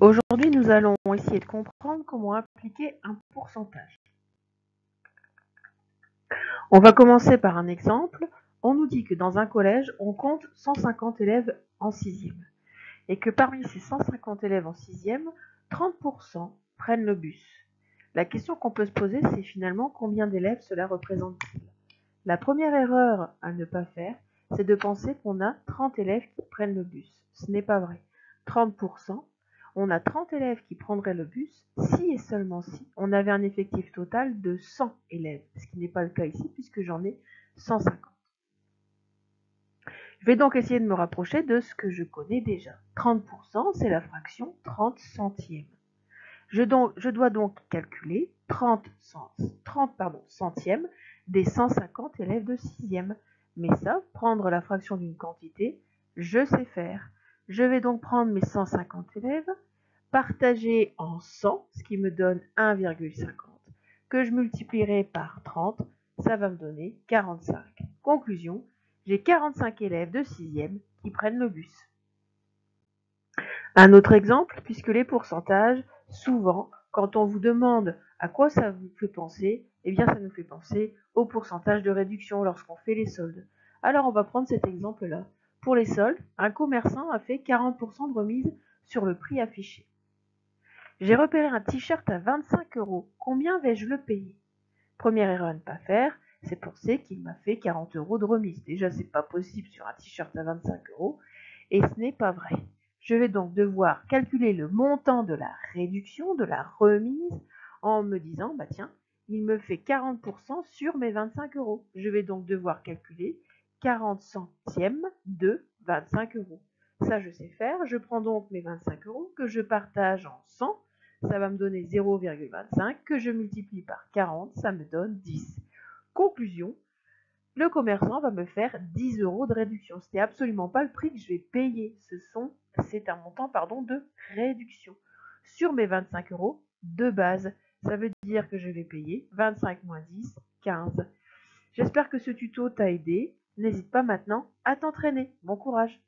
Aujourd'hui, nous allons essayer de comprendre comment appliquer un pourcentage. On va commencer par un exemple. On nous dit que dans un collège, on compte 150 élèves en 6e et que parmi ces 150 élèves en 6e, 30% prennent le bus. La question qu'on peut se poser, c'est finalement combien d'élèves cela représente-t-il? La première erreur à ne pas faire, c'est de penser qu'on a 30 élèves qui prennent le bus. Ce n'est pas vrai. 30%, on a 30 élèves qui prendraient le bus si et seulement si on avait un effectif total de 100 élèves, ce qui n'est pas le cas ici puisque j'en ai 150. Je vais donc essayer de me rapprocher de ce que je connais déjà. 30%, c'est la fraction 30 centièmes. Je dois donc calculer 30 centièmes des 150 élèves de 6e. Mais ça, prendre la fraction d'une quantité, je sais faire. Je vais donc prendre mes 150 élèves, partager en 100, ce qui me donne 1,50, que je multiplierai par 30, ça va me donner 45. Conclusion, j'ai 45 élèves de 6e qui prennent le bus. Un autre exemple, puisque les pourcentages, souvent, quand on vous demande à quoi ça vous fait penser, eh bien ça nous fait penser au pourcentage de réduction lorsqu'on fait les soldes. Alors on va prendre cet exemple-là. Pour les soldes, un commerçant a fait 40% de remise sur le prix affiché. J'ai repéré un t-shirt à 25 €. Combien vais-je le payer? Première erreur à ne pas faire, c'est penser qu'il m'a fait 40 € de remise. Déjà, c'est pas possible sur un t-shirt à 25 € et ce n'est pas vrai. Je vais donc devoir calculer le montant de la réduction, de la remise, en me disant, bah tiens, il me fait 40% sur mes 25 €. Je vais donc devoir calculer 40 centièmes de 25 €. Ça, je sais faire. Je prends donc mes 25 € que je partage en 100. Ça va me donner 0,25 que je multiplie par 40, ça me donne 10. Conclusion, le commerçant va me faire 10 € de réduction. Ce n'est absolument pas le prix que je vais payer. C'est un montant de réduction sur mes 25 € de base. Ça veut dire que je vais payer 25 moins 10, 15. J'espère que ce tuto t'a aidé. N'hésite pas maintenant à t'entraîner. Bon courage!